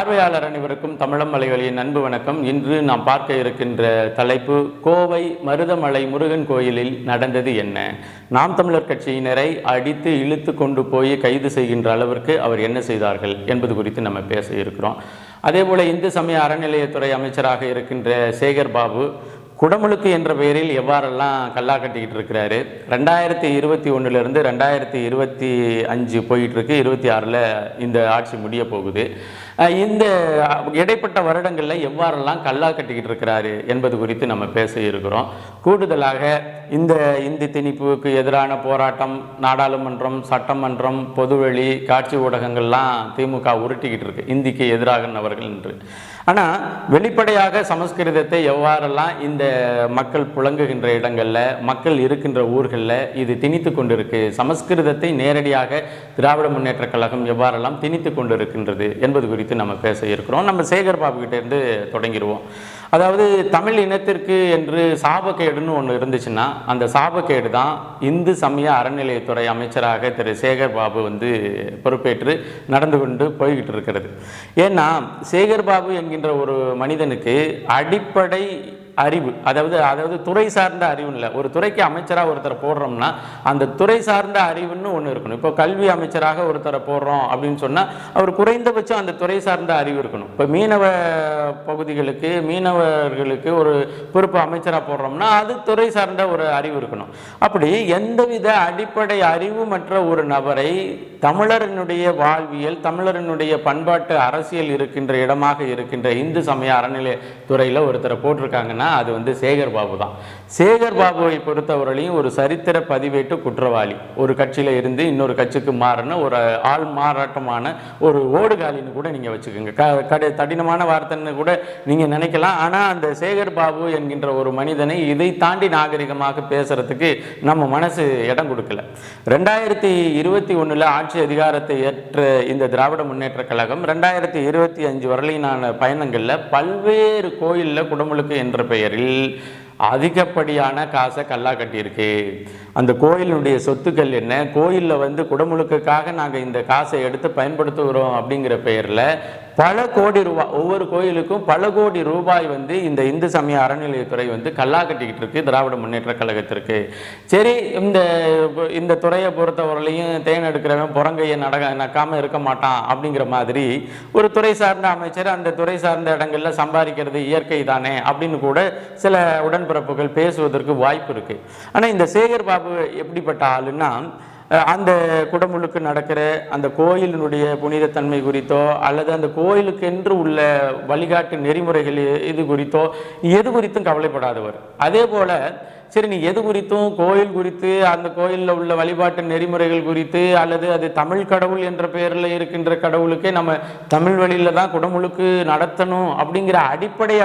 பார்வையாளர் அனைவருக்கும் தமிழம் மலைகளின் அன்பு வணக்கம். இன்று நாம் பார்க்க இருக்கின்ற தலைப்பு கோவை மருதமலை முருகன் கோயிலில் நடந்தது என்ன. நாம் தமிழர் கட்சியினரை அடித்து இழுத்து கொண்டு போய் கைது செய்கின்ற அளவிற்கு அவர் என்ன செய்தார்கள் என்பது குறித்து நம்ம பேச இருக்கிறோம். அதேபோல இந்து சமய அறநிலையத்துறை அமைச்சராக இருக்கின்ற சேகர் பாபு குடமுழுக்கு என்ற பெயரில் எவ்வாறெல்லாம் கல்லா கட்டிக்கிட்டு இருக்கிறாரு. 2021 2025 போயிட்டுருக்கு. 26 இந்த ஆட்சி முடிய போகுது. இந்த இடைப்பட்ட வருடங்களில் எவ்வாறெல்லாம் கல்லா கட்டிக்கிட்டு இருக்கிறாரு என்பது குறித்து நம்ம பேச இருக்கிறோம். கூடுதலாக இந்த இந்தி திணிப்புக்கு எதிரான போராட்டம், நாடாளுமன்றம், சட்டமன்றம், பொதுவெளி, காட்சி ஊடகங்கள்லாம் திமுக உருட்டிக்கிட்டு இருக்கு இந்திக்கு எதிராகனவர்கள் என்று. ஆனால் வெளிப்படையாக சமஸ்கிருதத்தை எவ்வாறெல்லாம் இந்த மக்கள் புழங்குகின்ற இடங்களில், மக்கள் இருக்கின்ற ஊர்களில் இது திணித்து கொண்டிருக்கு, சமஸ்கிருதத்தை நேரடியாக திராவிட முன்னேற்ற கழகம் எவ்வாறெல்லாம் திணித்து கொண்டிருக்கின்றது என்பது குறித்து நம்ம பேச இருக்கிறோம். நம்ம சேகர் பாபு கிட்ட இருந்து தொடங்கிடுவோம். அதாவது தமிழ் இனத்திற்கு என்று சாபக்கேடுன்னு ஒன்று இருந்துச்சுன்னா அந்த சாபக்கேடு தான் இந்து சமய அறநிலையத்துறை அமைச்சராக திரு சேகர் பாபு பொறுப்பேற்று நடந்து கொண்டு போய்கிட்டு இருக்கிறது. ஏன்னா சேகர் பாபு என்கின்ற ஒரு மனிதனுக்கு அடிப்படை அறிவு, அதாவது துறை சார்ந்த அறிவு இல்லை. ஒரு துறைக்கு அமைச்சராக ஒருத்தரை போடுறோம்னா அந்த துறை சார்ந்த அறிவுன்னு ஒன்று இருக்கணும். இப்போ கல்வி அமைச்சராக ஒருத்தரை போடுறோம் அப்படின்னு சொன்னால் அவர் குறைந்தபட்சம் அந்த துறை சார்ந்த அறிவு இருக்கணும். இப்போ மீனவ பகுதிகளுக்கு, மீனவர்களுக்கு ஒரு பொறுப்பு அமைச்சராக போடுறோம்னா அது துறை சார்ந்த ஒரு அறிவு இருக்கணும். அப்படி எந்தவித அடிப்படை அறிவு மற்ற ஒரு நபரை தமிழரினுடைய வாழ்வியல், தமிழரினுடைய பண்பாட்டு அரசியல் இருக்கின்ற இடமாக இருக்கின்ற இந்து சமய அறநிலையத்துறையில் ஒருத்தரை போட்டிருக்காங்கன்னா அது சேகர் பாபு தான். சேகர் பாபுவை பொறுத்தவரையிலையும் ஒரு சரித்திர பதிவேட்டு குற்றவாளி. ஒரு கட்சியில இருந்து இன்னொரு கட்சிக்கு மாறின ஒரு ஆள் மாறாட்டமான ஒரு ஓடுகாலின்னு கூட நீங்க வச்சுக்கோங்க. கடினமான வார்த்தைன்னு கூட நீங்க நினைக்கலாம். ஆனா அந்த சேகர் பாபு என்கின்ற ஒரு மனிதனை இதை தாண்டி நாகரிகமாக பேசுறதுக்கு நம்ம மனசு இடம் கொடுக்கல. 2021 ஆட்சி அதிகாரத்தை ஏற்ற இந்த திராவிட முன்னேற்ற கழகம் 2025 வரலையிலான பயணங்கள்ல பல்வேறு கோயில்ல குடமுழுக்கு என்ற பெயரில் அதிகப்படியான காசை கல்லா கட்டியிருக்கு. அந்த கோயிலுடைய சொத்துக்கள் என்ன, கோயிலில் குடமுழுக்குக்காக நாங்கள் இந்த காசை எடுத்து பயன்படுத்துகிறோம் அப்படிங்கிற பெயரில் பல கோடி ரூபாய், ஒவ்வொரு கோயிலுக்கும் பல கோடி ரூபாய் இந்த இந்து சமய அறநிலையத்துறை கல்லா கட்டிக்கிட்டு இருக்கு திராவிட முன்னேற்ற கழகத்திற்கு. சரி, இந்த துறையை பொறுத்தவரையிலையும் தேன் எடுக்கிறவன் புறங்கையை நக்காமல் இருக்க மாட்டான் அப்படிங்கிற மாதிரி ஒரு துறை சார்ந்த அமைச்சர் அந்த துறை சார்ந்த இடங்கள்ல சம்பாதிக்கிறது இயற்கை தானே அப்படின்னு கூட சில உடன்பிறப்புகள் பேசுவதற்கு வாய்ப்பு இருக்கு. ஆனால் இந்த சேகர் பாபு எப்படிப்பட்ட ஆளுன்னா, அந்த குடமுழுக்கு நடக்கிற அந்த கோயிலினுடைய புனிதத்தன்மை குறித்தோ அல்லது அந்த கோயிலுக்கு என்று உள்ள வழிகாட்டு நெறிமுறைகள் இது குறித்தோ எது குறித்தும் கவலைப்படாதவர். அதே போல சரி, நீ எது குறித்தும், கோயில் குறித்து, அந்த கோயிலில் உள்ள வழிபாட்டு நெறிமுறைகள் குறித்து, அல்லது அது தமிழ் கடவுள் என்ற பெயரில் இருக்கின்ற கடவுளுக்கே நம்ம தமிழ் வழியில தான் குடமுழுக்கு நடத்தணும் அப்படிங்கிற அடிப்படை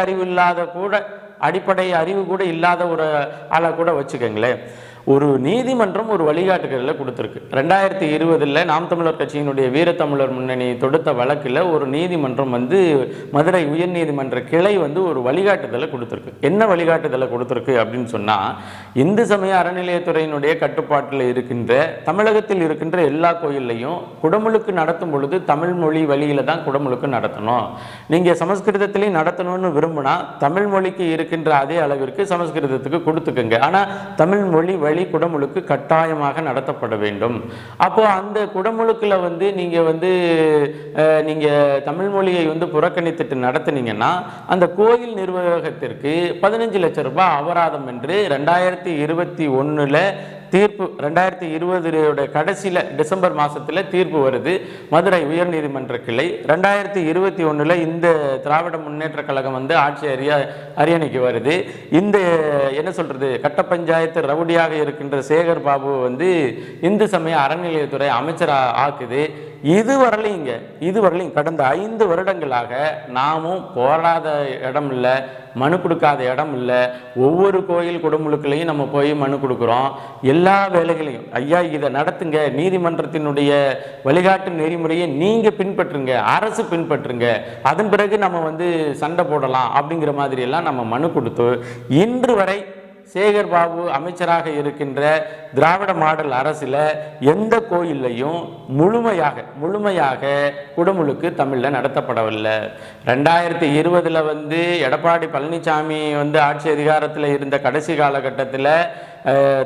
அறிவு கூட இல்லாத ஒரு ஆளை கூட வச்சுக்கோங்களேன். ஒரு நீதிமன்றம் ஒரு வழிகாட்டுதலை கொடுத்துருக்கு. 2020 நாம் தமிழர் கட்சியினுடைய வீரத்தமிழர் முன்னணி தொடுத்த வழக்கில் ஒரு நீதிமன்றம் மதுரை உயர்நீதிமன்ற கிளை ஒரு வழிகாட்டுதலை கொடுத்துருக்கு. என்ன வழிகாட்டுதலை கொடுத்துருக்கு அப்படின்னு சொன்னால், இந்து சமய அறநிலையத்துறையினுடைய கட்டுப்பாட்டில் இருக்கின்ற தமிழகத்தில் இருக்கின்ற எல்லா கோயில்லையும் குடமுழுக்கு நடத்தும் பொழுது தமிழ் மொழி வழியில தான் குடமுழுக்கு நடத்தணும். நீங்கள் சமஸ்கிருதத்திலையும் நடத்தணும்னு விரும்பினா தமிழ் மொழிக்கு இருக்கின்ற அதே அளவிற்கு சமஸ்கிருதத்துக்கு கொடுத்துக்குங்க. ஆனால் தமிழ் மொழி வழி குடமுழுக்கு கட்டாயமாக நடத்தப்பட வேண்டும். அப்போ அந்த குடமுழுக்குல நீங்க தமிழ் மொழியை புறக்கணித்துட்டு நடத்தினீங்கன்னா அந்த கோயில் நிர்வாகத்திற்கு 15 லட்சம் ரூபாய் அபராதம் என்று 2021 தீர்ப்பு, 2020 கடைசியில் டிசம்பர் மாதத்தில் தீர்ப்பு வருது மதுரை உயர்நீதிமன்ற கிளை. 2021 இந்த திராவிட முன்னேற்ற கழகம் ஆட்சி அரியணைக்கு வருது. இந்த என்ன சொல்றது, கட்ட பஞ்சாயத்து ரவுடியாக இருக்கின்ற சேகர் பாபு இந்து சமய அறநிலையத்துறை அமைச்சராக ஆக்குது. இதுவரையிலும் கடந்த 5 வருடங்களாக நாமும் போராட இடம் இல்லை, மனு கொடுக்காத இடம் இல்லை. ஒவ்வொரு கோயில் குடமுழுக்குலையும் நம்ம போய் மனு கொடுக்குறோம். எல்லா வேலைகளையும் ஐயா இதை நடத்துங்க, நீதிமன்றத்தினுடைய வழிகாட்டு நெறிமுறையை நீங்கள் பின்பற்றுங்க, அரசு பின்பற்றுங்க, அதன் பிறகு நம்ம சண்டை போடலாம் அப்படிங்கிற மாதிரி எல்லாம் நம்ம மனு கொடுத்து இன்று வரை சேகர் பாபு அமைச்சராக இருக்கின்ற திராவிட மாடல் அரசில் எந்த கோயிலையும் முழுமையாக குடமுழுக்கு தமிழில் நடத்தப்படவில்லை. 2020 வந்து எடப்பாடி பழனிசாமி வந்து ஆட்சி அதிகாரத்தில் இருந்த கடைசி காலகட்டத்தில்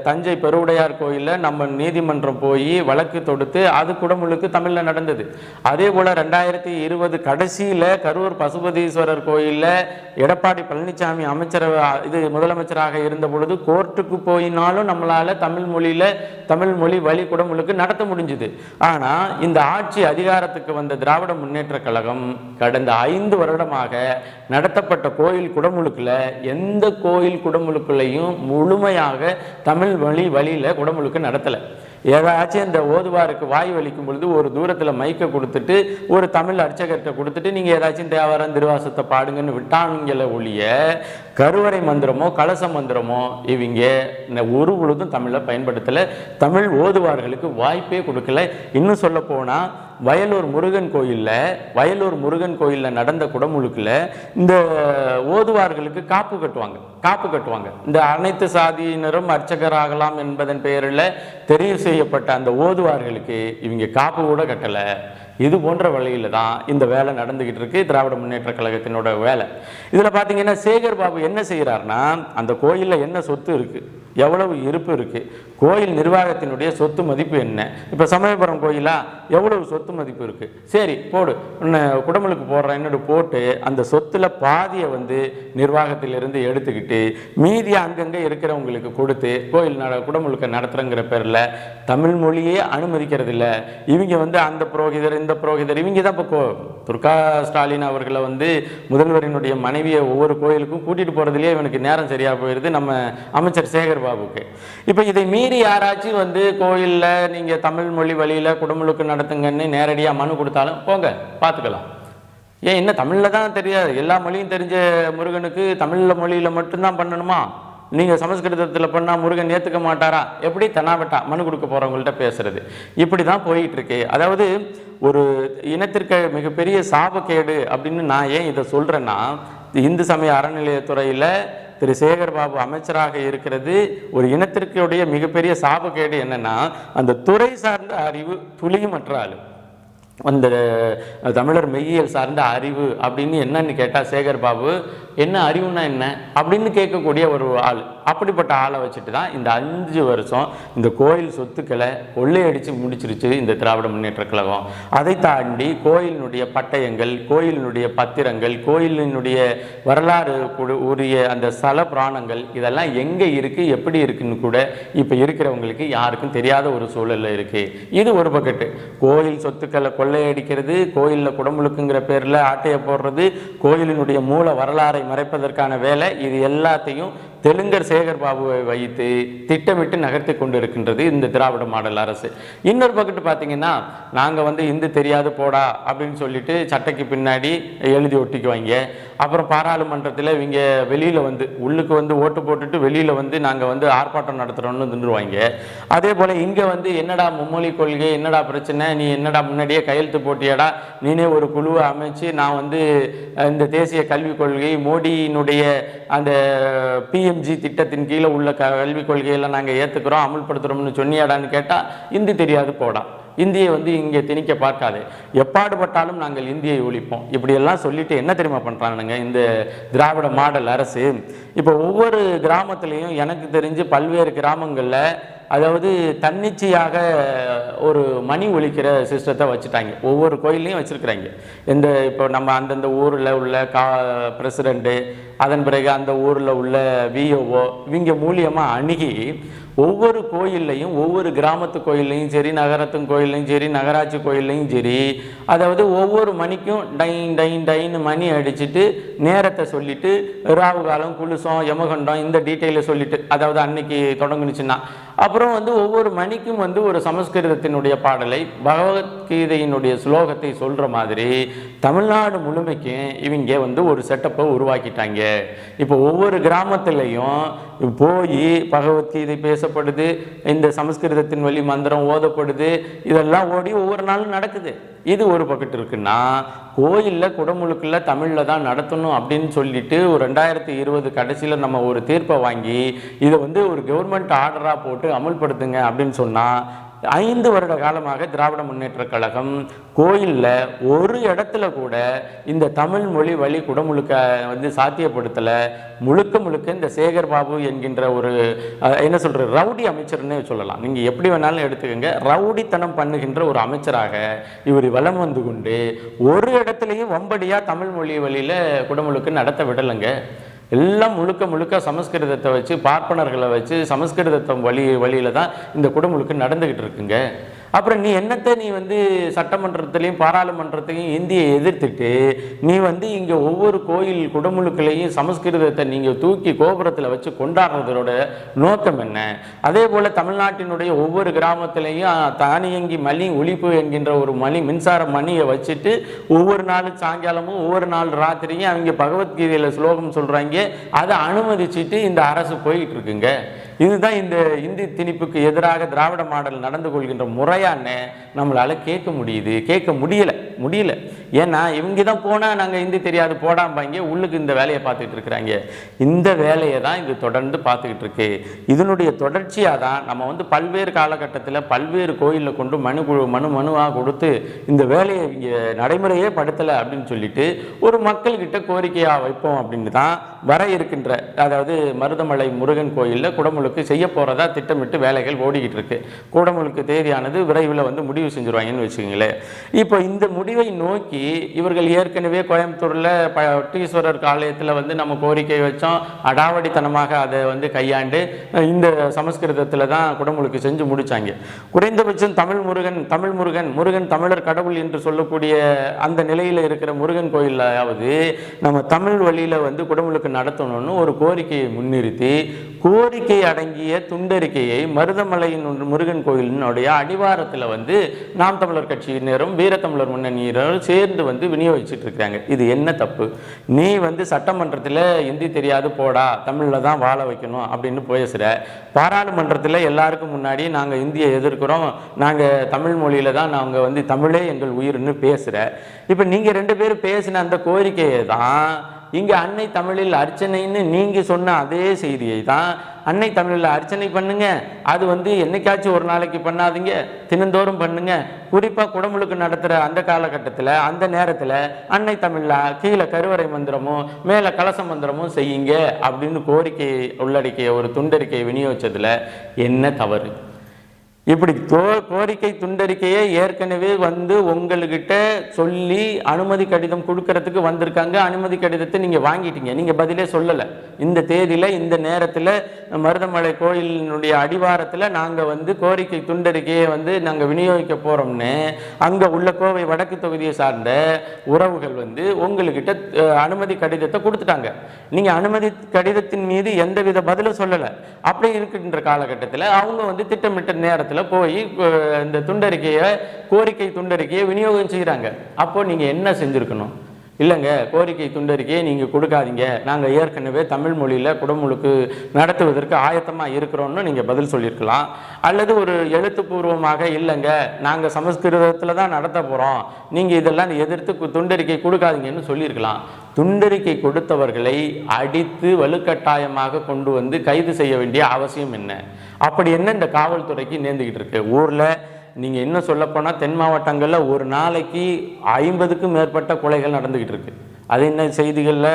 தஞ்சை பெருவுடையார் கோயிலில் நம்ம நீதிமன்றம் போய் வழக்கு தொடுத்து அது குடமுழுக்கு தமிழில் நடந்தது. அதே போல் 2020 கடைசியில் கரூர் பசுபதீஸ்வரர் கோயிலில் எடப்பாடி பழனிசாமி முதலமைச்சராக இருந்த பொழுது கோர்ட்டுக்கு போயினாலும் நம்மளால் தமிழ் மொழி வழி குடமுழுக்கு நடத்த முடிஞ்சுது. ஆனால் இந்த ஆட்சி அதிகாரத்துக்கு வந்த திராவிட முன்னேற்ற கழகம் கடந்த 5 வருடமாக நடத்தப்பட்ட கோயில் குடமுழுக்கில் எந்த கோயில் குடமுழுக்குலையும் முழுமையாக தமிழ் வழியில குடமுழுக்கு நடத்தலை. ஏதாச்சும் இந்த ஓதுவாருக்கு வாய் வலிக்கும் பொழுது ஒரு தூரத்தில் மைக்கை கொடுத்துட்டு ஒரு தமிழ் அர்ச்சகர்கிட்ட கொடுத்துட்டு நீங்கள் ஏதாச்சும் தேவாரம் திருவாசத்தை பாடுங்கன்னு விட்டானுங்கள ஒழிய கருவறை மந்திரமோ கலச மந்திரமோ இவங்க ஒரு பொழுதும் தமிழில் பயன்படுத்தலை. தமிழ் ஓதுவார்களுக்கு வாய்ப்பே கொடுக்கல. இன்னும் சொல்ல போனால் வயலூர் முருகன் கோயிலில் நடந்த குடமுழுக்கில் இந்த ஓதுவார்களுக்கு காப்பு கட்டுவாங்க. இந்த அனைத்து சாதியினரும் அர்ச்சகராகலாம் என்பதன் பெயரில் தெரிவு செய்யப்பட்ட அந்த ஓதுவார்களுக்கு இவங்க காப்பு கூட கட்டலை. இது போன்ற வழியில தான் இந்த வேலை நடந்துகிட்டு இருக்கு, திராவிட முன்னேற்ற கழகத்தினோட வேலை. இதில் பார்த்தீங்கன்னா சேகர் பாபு என்ன செய்கிறார்னா, அந்த கோயிலில் என்ன சொத்து இருக்கு, எவ்வளவு இருப்பு இருக்கு, கோயில் நிர்வாகத்தினுடைய சொத்து மதிப்பு என்ன, இப்போ சமயபுரம் கோயிலா எவ்வளவு சொத்து மதிப்பு இருக்கு, சரி போடு குடமுழுக்கு போடுறேன்னு போட்டு அந்த சொத்துல பாதியை வந்து நிர்வாகத்திலிருந்து எடுத்துக்கிட்டு மீதியை அங்கங்கே இருக்கிறவங்களுக்கு கொடுத்து கோயில் குடமுழுக்க நடத்துறங்கிற பேரில் தமிழ் மொழியே அனுமதிக்கிறது இல்லை. இவங்க வந்து அந்த புரோகிதர் இந்த புரோகிதர் இவங்க தான் இப்போ துர்கா ஸ்டாலின் அவர்களை வந்து முதல்வரினுடைய மனைவியை ஒவ்வொரு கோயிலுக்கும் கூட்டிட்டு போறதுலேயே இவனுக்கு நேரம் சரியா போயிடுது நம்ம அமைச்சர் சேகர் பாபுக்கு. இப்போ இதை மீறி யாராச்சும் வந்து கோயிலில் நீங்கள் தமிழ் மொழி வழியில் குடமுழுக்கு நடத்துங்கன்னு நேரடியாக மனு கொடுத்தாலும் போங்க பார்த்துக்கலாம். ஏன் என்ன தமிழில் தான் தெரியாது, எல்லா மொழியும் தெரிஞ்ச முருகனுக்கு தமிழில் மொழியில் மட்டும்தான் பண்ணணுமா? நீங்கள் சமஸ்கிருதத்தில் பண்ணால் முருகன் ஏற்றுக்க மாட்டாரா? எப்படி தனாவட்டா மனு கொடுக்க போகிறவங்கள்ட்ட பேசுறது? இப்படி தான் போயிட்டு இருக்கு. அதாவது ஒரு இனத்திற்கு மிகப்பெரிய சாபக்கேடு அப்படின்னு நான் ஏன் இதை சொல்கிறேன்னா, இந்து சமய அறநிலையத்துறையில் திரு சேகர் பாபு அமைச்சராக இருக்கிறது ஒரு இனத்திற்குடைய மிகப்பெரிய சாபக்கேடு. என்னன்னா, அந்த துறை சார்ந்த அறிவு துளியுமற்ற ஆளு. அந்த தமிழர் மெய்யியல் சார்ந்த அறிவு அப்படின்னு என்னன்னு கேட்டால் சேகர் பாபு என்ன அறிவுனா என்ன அப்படின்னு கேட்கக்கூடிய ஒரு ஆள். அப்படிப்பட்ட ஆளை வச்சுட்டு தான் இந்த 5 வருஷம் இந்த கோயில் சொத்துக்களை கொள்ளையடித்து முடிச்சிருச்சு இந்த திராவிட முன்னேற்ற கழகம். அதை தாண்டி கோயிலினுடைய பட்டயங்கள், கோயிலினுடைய பத்திரங்கள், கோயிலினுடைய வரலாறு உரிய அந்த ஸ்தல புராணங்கள் இதெல்லாம் எங்கே இருக்குது எப்படி இருக்குன்னு கூட இப்போ இருக்கிறவங்களுக்கு யாருக்கும் தெரியாத ஒரு சூழலில் இருக்குது. இது ஒரு பக்கெட்டு. கோயில் சொத்துக்களை கொள்ளையடிக்கிறது, கோயிலில் குடமுழுக்குங்கிற பேரில் ஆட்டையை போடுறது, கோயிலினுடைய மூல வரலாறை மறைப்பதற்கான வேலை, இது எல்லாத்தையும் தெலுங்கர் சேகர் பாபுவை வைத்து திட்டமிட்டு நகர்த்தி கொண்டு இருக்கின்றது இந்த திராவிட மாடல் அரசு. இன்னொரு பக்கத்து பார்த்தீங்கன்னா, நாங்கள் வந்து இந்து தெரியாது போடா அப்படின்னு சொல்லிட்டு சட்டைக்கு பின்னாடி எழுதி ஒட்டிக்குவாங்க. அப்புறம் பாராளுமன்றத்தில் இவங்க வெளியில் வந்து உள்ளுக்கு வந்து ஓட்டு போட்டுட்டு வெளியில் வந்து நாங்கள் வந்து ஆர்ப்பாட்டம் நடத்துகிறோன்னு தின்றுவாங்க. அதே போல் இங்கே வந்து என்னடா மும்மொழி கொள்கை, என்னடா பிரச்சனை, நீ என்னடா முன்னாடியே கையெழுத்து போட்டியடா, நீனே ஒரு குழுவை அமைச்சு நான் வந்து இந்த தேசிய கல்விக் கொள்கை மோடியினுடைய அந்த பிஎம்ஜி திட்டத்தின் கீழே உள்ள கல்விக் கொள்கையெல்லாம் நாங்கள் ஏற்றுக்கிறோம் அமுல்படுத்துகிறோம்னு சொன்னியாடான்னு கேட்டால் இந்தி தெரியாது போடா, இந்தியை வந்து இங்கே திணிக்க பார்க்காது, எப்பாடுபட்டாலும் நாங்கள் இந்தியை ஒழிப்போம், இப்படியெல்லாம் சொல்லிட்டு என்ன தெரியுமா பண்ணுறானுங்க இந்த திராவிட மாடல் அரசு. இப்போ ஒவ்வொரு கிராமத்துலேயும் எனக்கு தெரிஞ்சு பல்வேறு கிராமங்களில் அதாவது தன்னிச்சையாக ஒரு மணி ஒலிக்கிற சிஸ்டத்தை வச்சுட்டாங்க. ஒவ்வொரு கோயிலையும் வச்சுருக்குறாங்க. இப்போ நம்ம அந்தந்த ஊரில் உள்ள பிரசிடெண்ட்டு, அதன் பிறகு அந்த ஊரில் உள்ள விஓஓ இவங்க மூலியமாக அணுகி ஒவ்வொரு கோயில்லையும் ஒவ்வொரு கிராமத்து கோயில்லையும் சரி, நகரத்து கோயில்லையும் சரி, நகராட்சி கோயில்லையும் சரி, அதாவது ஒவ்வொரு மணிக்கும் டைன் டைன் டைன்னு மணி அடிச்சுட்டு நேரத்தை சொல்லிட்டு ராகு காலம் குலுசம் யமகண்டம் இந்த டீட்டெயிலை சொல்லிட்டு, அதாவது அன்னைக்கு தொடங்குனுச்சுன்னா அப்புறம் வந்து ஒவ்வொரு மணிக்கும் வந்து ஒரு சமஸ்கிருதத்தினுடைய பாடலை பகவத்கீதையினுடைய ஸ்லோகத்தை சொல்கிற மாதிரி தமிழ்நாடு முழுமைக்கும் இவங்க வந்து ஒரு செட்டப்பை உருவாக்கிட்டாங்க. இப்போ ஒவ்வொரு கிராமத்திலையும் போய் பகவத்கீதை பேசப்படுது, இந்த சமஸ்கிருதத்தின் வழி மந்திரம் ஓதப்படுது, இதெல்லாம் ஓடி ஒவ்வொரு நாளும் நடக்குது. இது ஒரு பக்கத்து இருக்குன்னா, கோயிலில் குடமுழுக்கில் தமிழில் தான் நடத்தணும் அப்படின்னு சொல்லிட்டு ஒரு 2020 கடைசியில் நம்ம ஒரு தீர்ப்பை வாங்கி இதை வந்து ஒரு கவர்மெண்ட் ஆர்டராக போட்டு அமுல்படுத்துங்க அப்படின்னு சொன்னால், 5 வருட காலமாக திராவிட முன்னேற்ற கழகம் கோயிலில் ஒரு இடத்துல கூட இந்த தமிழ் மொழி வழி குடமுழுக்க வந்து சாத்தியப்படுத்தலை. முழுக்க முழுக்க இந்த சேகர் பாபு என்கின்ற ஒரு என்ன சொல்கிற ரவுடி அமைச்சர்னே சொல்லலாம், நீங்கள் எப்படி வேணாலும் எடுத்துக்கோங்க, ரவுடித்தனம் பண்ணுகின்ற ஒரு அமைச்சராக இவர் வலம் வந்து கொண்டு ஒரு இடத்துலையும் வம்படியாக தமிழ் மொழி வழியில் குடமுழுக்கு நடத்த விடலைங்க. எல்லாம் முழுக்க முழுக்க சமஸ்கிருதத்தை வச்சு, பார்ப்பனர்களை வச்சு சமஸ்கிருதத்தை வழியில தான் இந்த குடமுழுக்கு நடந்துகிட்டு இருக்குங்க. அப்புறம் நீ என்னத்தை நீ வந்து சட்டமன்றத்திலையும் பாராளுமன்றத்தையும் இந்தியை எதிர்த்துட்டு நீ வந்து இங்கே ஒவ்வொரு கோயில் குடமுழுக்களையும் சமஸ்கிருதத்தை நீங்கள் தூக்கி கோபுரத்தில் வச்சு கொண்டாடுறதோட நோக்கம் என்ன? அதே போல் தமிழ்நாட்டினுடைய ஒவ்வொரு கிராமத்திலையும் தானியங்கி மணி ஒழிப்பு என்கின்ற ஒரு மின்சார மணியை வச்சுட்டு ஒவ்வொரு நாள் சாயங்காலமும் ஒவ்வொரு நாள் ராத்திரியும் அவங்க பகவத்கீதையில் ஸ்லோகம் சொல்கிறாங்க. அதை அனுமதிச்சுட்டு இந்த அரசு போயிட்டு இருக்குங்க. இதுதான் இந்த இந்தி திணிப்புக்கு எதிராக திராவிட மாடல் நடந்து கொள்கின்ற முறையான்னு நம்மளால் கேட்க முடியல. ஏன்னா இவங்க தான் போனால் நாங்கள் இந்தி தெரியாது போடாம்பாங்க, உள்ளுக்கு இந்த வேலையை பார்த்துக்கிட்டு இருக்கிறாங்க. இந்த வேலையை தான் இது தொடர்ந்து பார்த்துக்கிட்டு இருக்கு. இதனுடைய தொடர்ச்சியாக தான் நம்ம வந்து பல்வேறு காலகட்டத்தில் பல்வேறு கோயிலில் கொண்டு மனுவாக கொடுத்து இந்த வேலையை இங்கே நடைமுறையே படுத்தலை அப்படின்னு சொல்லிட்டு ஒரு மக்கள்கிட்ட கோரிக்கையாக வைப்போம் அப்படின்னு தான் வர இருக்கின்ற, அதாவது மருதமலை முருகன் கோயிலில் குடமுழுக்கு செய்ய போகிறதா திட்டமிட்டு வேலைகள் ஓடிக்கிட்டு இருக்கு. குடமுழுக்கு தேதியானது விரைவில் வந்து முடிவு செஞ்சுருவாங்கன்னு வச்சுக்கோங்களேன். இப்போ இந்த முடிவை நோக்கி இவர்கள் ஏற்கனவே கோயம்புத்தூரில் பட்டீஸ்வரர் ஆலயத்தில் வந்து நம்ம கோரிக்கை வச்சோம், அடாவடித்தனமாக அதை வந்து கையாண்டு இந்த சமஸ்கிருதத்தில் தான் குடமுழுக்கு செஞ்சு முடித்தாங்க. குறைந்தபட்சம் முருகன் தமிழர் கடவுள் என்று சொல்லக்கூடிய அந்த நிலையில் இருக்கிற முருகன் கோயிலாவது நம்ம தமிழ் வழியில் வந்து குடமுழுக்கு நடத்தணும்னு ஒரு கோரிக்கையை முன்னிறுத்தி கோரிக்கை அடங்கிய துண்டறிக்கையை மருதமலையின் முருகன் கோயிலினுடைய அடிவாரத்தில் வந்து நாம் தமிழர் கட்சியினரும் வீரத்தமிழர் முன்னணியினரும் சேர்ந்து வந்து விநியோகிச்சுட்டு இருக்காங்க. இது என்ன தப்பு? நீ வந்து சட்டமன்றத்தில் இந்தி தெரியாது போடா, தமிழில் தான் வாழ வைக்கணும் அப்படின்னு பேசுகிற, பாராளுமன்றத்தில் எல்லாருக்கும் முன்னாடி நாங்கள் இந்தியை எதிர்க்கிறோம், நாங்கள் தமிழ் மொழியில் தான் நாங்கள் வந்து தமிழே எங்கள் உயிர்னு பேசுகிற. இப்போ நீங்கள் 2 பேரும் பேசின அந்த கோரிக்கையை தான் இங்கே அன்னை தமிழில் அர்ச்சனைன்னு நீங்கள் சொன்ன அதே செய்தியை தான் அன்னை தமிழில் அர்ச்சனை பண்ணுங்க, அது வந்து என்னைக்காச்சும் ஒரு நாளைக்கு பண்ணாதீங்க, தினந்தோறும் பண்ணுங்க, குறிப்பாக குடமுழுக்கு நடத்துகிற அந்த காலகட்டத்தில் அந்த நேரத்தில் அன்னை தமிழில் கீழே கருவறை மந்திரமும் மேலே கலச மந்திரமும் செய்யுங்க அப்படின்னு கோரிக்கை உள்ளடக்கிய ஒரு துண்டறிக்கையை விநியோகிச்சதில் என்ன தவறு? இப்படி கோரிக்கை துண்டறிக்கையை ஏற்கனவே வந்து உங்கள்கிட்ட சொல்லி அனுமதி கடிதம் கொடுக்கறதுக்கு வந்திருக்காங்க. அனுமதி கடிதத்தை நீங்கள் வாங்கிட்டீங்க, நீங்கள் பதிலே சொல்லலை. இந்த தேதியில் இந்த நேரத்தில் மருதமலை கோயிலினுடைய அடிவாரத்தில் நாங்கள் வந்து கோரிக்கை துண்டறிக்கையை வந்து நாங்கள் விநியோகிக்க போகிறோம்னு அங்கே உள்ள கோவை வடக்கு தொகுதியை சார்ந்த உறவுகள் வந்து உங்கள்கிட்ட அனுமதி கடிதத்தை கொடுத்துட்டாங்க. நீங்கள் அனுமதி கடிதத்தின் மீது எந்தவித பதிலும் சொல்லலை. அப்படி இருக்கின்ற காலகட்டத்தில் அவங்க வந்து திட்டமிட்ட நேரத்தில் போய் இந்த கோரிக்கை துண்டறிக்கையை விநியோகம் செய்கிறாங்க. அப்போ நீங்க என்ன செஞ்சிருக்கணும்? இல்லைங்க, கோரிக்கை துண்டறிக்கையை நீங்கள் கொடுக்காதீங்க, நாங்கள் ஏற்கனவே தமிழ் மொழியில் குடமுழுக்கு நடத்துவதற்கு ஆயத்தமாக இருக்கிறோன்னு நீங்கள் பதில் சொல்லியிருக்கலாம். அல்லது ஒரு எழுத்துப்பூர்வமாக இல்லைங்க நாங்கள் சமஸ்கிருதத்தில் தான் நடத்த போகிறோம், நீங்கள் இதெல்லாம் எதிர்த்து துண்டறிக்கை கொடுக்காதீங்கன்னு சொல்லியிருக்கலாம். துண்டறிக்கை கொடுத்தவர்களை அடித்து வலுக்கட்டாயமாக கொண்டு வந்து கைது செய்ய வேண்டிய அவசியம் என்ன? அப்படி என்ன இந்த காவல்துறைக்கு நேர்ந்துக்கிட்டு இருக்கு? ஊரில் நீங்கள் இன்னும் சொல்லப்போனால் தென் மாவட்டங்களில் ஒரு நாளைக்கு 50க்கும் மேற்பட்ட கொலைகள் நடந்துக்கிட்டு இருக்கு. அது என்ன செய்திகளில்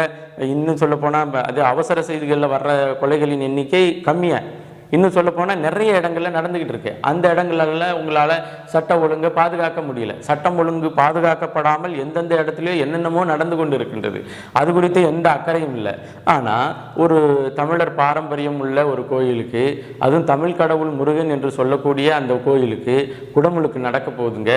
இன்னும் சொல்லப்போனால் அது அவசர செய்திகளில் வர்ற கொலைகளின் எண்ணிக்கை கம்மியாக, இன்னும் சொல்லப்போனால் நிறைய இடங்களில் நடந்துக்கிட்டு இருக்கு. அந்த இடங்களில் உங்களால் சட்ட ஒழுங்கை பாதுகாக்க முடியல. சட்டம் ஒழுங்கு பாதுகாக்கப்படாமல் எந்தெந்த இடத்துலையோ என்னென்னமோ நடந்து கொண்டு இருக்கின்றது. அது குறித்து எந்த அக்கறையும் இல்லை. ஆனால் ஒரு தமிழர் பாரம்பரியம் உள்ள ஒரு கோயிலுக்கு, அதுவும் தமிழ் கடவுள் முருகன் என்று சொல்லக்கூடிய அந்த கோயிலுக்கு குடமுழுக்கு நடக்க போகுதுங்க,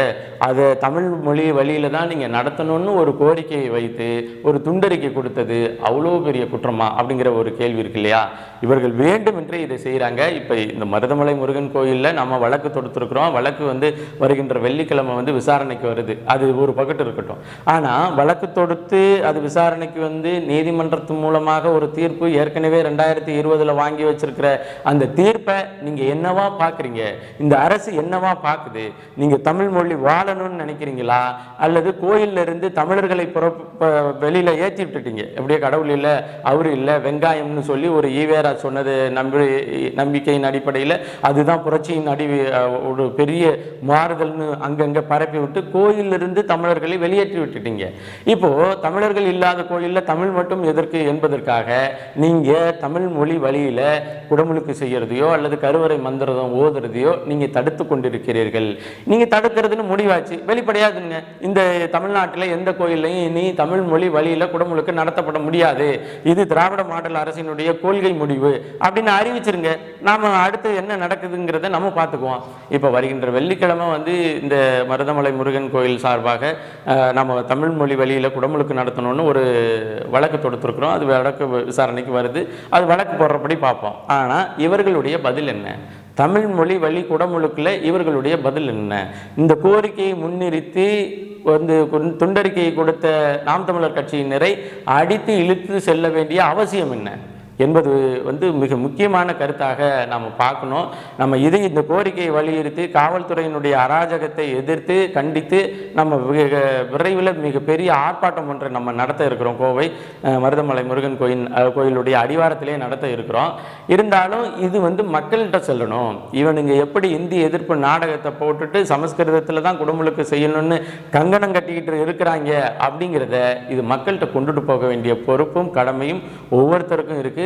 அதை தமிழ் மொழி வழியில் தான் நீங்கள் நடத்தணும்னு ஒரு கோரிக்கையை வைத்து ஒரு துண்டறிக்கை கொடுத்தது அவ்வளோ பெரிய குற்றமா அப்படிங்கிற ஒரு கேள்வி இருக்கு இல்லையா? இவர்கள் வேண்டுமென்றே இதை செய்கிறாங்க. இப்போ இந்த மருதமலை முருகன் கோயிலில் நம்ம வழக்கு தொடுத்துருக்குறோம். வழக்கு வந்து வருகின்ற வெள்ளிக்கிழமை வந்து விசாரணைக்கு வருது. அது ஒரு பக்கத்து இருக்கட்டும். ஆனால் வழக்கு தொடுத்து அது விசாரணைக்கு வந்து நீதிமன்றத்து மூலமாக ஒரு தீர்ப்பு ஏற்கனவே 2020 வாங்கி வச்சிருக்கிற அந்த தீர்ப்பை நீங்கள் என்னவா பார்க்குறீங்க? இந்த அரசு என்னவா பார்க்குது? நீங்கள் தமிழ் மொழி வாழணும்னு நினைக்கிறீங்களா, அல்லது கோயிலில் இருந்து தமிழர்களை வெளியில் ஏற்றி விட்டுட்டீங்க? எப்படியே கடவுள் இல்லை, அவரு இல்லை, வெங்காயம்னு சொல்லி ஒரு ஈவேரா சொன்னது நம்பிக்கையின் அடிப்படையில் அதுதான் புரட்சியின் ஒரு பெரிய மாறுதல்னு அங்கங்கே பரப்பி விட்டு கோயிலிருந்து தமிழர்களை வெளியேற்றி விட்டுட்டீங்க. இப்போ தமிழர்கள் இல்லாத கோயிலில் தமிழ் மட்டும் எதற்கு என்பதற்காக நீங்க தமிழ் மொழி வழியில குடமுழுக்கு செய்யறதையோ அல்லது கருவறை மந்திரம் ஓதுறதையோ நீங்க தடுத்து கொண்டிருக்கிறீர்கள். நீங்க தடுக்கிறதுன்னு முடிவாச்சு, வெளிப்படையாதுங்க. இந்த தமிழ்நாட்டில் எந்த கோயிலையும் இனி தமிழ் மொழி வழியில குடமுழுக்கு நடத்தப்பட முடியாது, இது திராவிட மாடல் அரசினுடைய கொள்கை முடிவு அப்படின்னு அறிவிச்சிருங்க. நாம அடுத்து என்ன நடக்குதுங்கிறத நம்ம பார்த்துக்குவோம். இப்போ வருகின்ற வெள்ளிக்கிழமை வந்து இந்த மருதமலை முருகன் கோயில் சார்பாக நம்ம தமிழ் மொழி வழியில குடமுழுக்கு நடத்தணும்னு ஒரு வழக்கு தொடுத்திருக்கிறோம். அது வழக்கு விசாரணைக்கு வருது. அது வழக்கு போடுறபடி பார்ப்போம். ஆனால் இவர்களுடைய பதில் என்ன? தமிழ் மொழி வழி குடமுழுக்கில் இவர்களுடைய பதில் என்ன? இந்த கோரிக்கையை முன்னிறுத்தி வந்து துண்டறிக்கையை கொடுத்த நாம் தமிழர் கட்சியினரை அடித்து இழுத்து செல்ல வேண்டிய அவசியம் என்ன என்பது வந்து மிக முக்கியமான கருத்தாக நாம் பார்க்கணும். நம்ம இந்த கோரிக்கையை வலியுறுத்தி காவல்துறையினுடைய அராஜகத்தை எதிர்த்து கண்டித்து நம்ம விரைவில் மிகப்பெரிய ஆர்ப்பாட்டம் ஒன்றை நம்ம நடத்த இருக்கிறோம். கோவை மருதமலை முருகன் கோயிலுடைய அடிவாரத்திலே நடத்த இருக்கிறோம். இருந்தாலும் இது வந்து மக்கள்கிட்ட செல்லணும். இவனுங்க எப்படி இந்தி எதிர்ப்பு நாடகத்தை போட்டுட்டு சமஸ்கிருதத்தில் தான் குடமுழுக்கு செய்யணும்னு கங்கணம் கட்டிக்கிட்டு இருக்கிறாங்க அப்படிங்கிறத இது மக்கள்கிட்ட கொண்டுட்டு போக வேண்டிய பொறுப்பும் கடமையும் ஒவ்வொருத்தருக்கும் இருக்குது.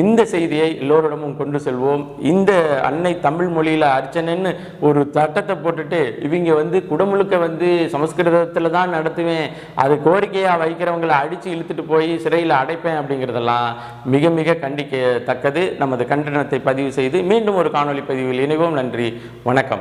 இந்த செய்தியை எல்லோரிடமும் கொண்டு செல்வோம். இந்த அன்னை தமிழ் மொழியில அர்ச்சனைன்னு ஒரு சட்டத்தை போட்டுட்டு இவங்க வந்து குடமுழுக்க வந்து சமஸ்கிருதத்தில் தான் நடத்துவேன், அது கோரிக்கையா வைக்கிறவங்களை அடிச்சு இழுத்துட்டு போய் சிறையில் அடைப்பேன் அப்படிங்கிறதெல்லாம் மிக மிக கண்டிக்கத்தக்கது. நமது கண்டனத்தை பதிவு செய்து மீண்டும் ஒரு காணொலி பதிவில் இணைவோம். நன்றி, வணக்கம்.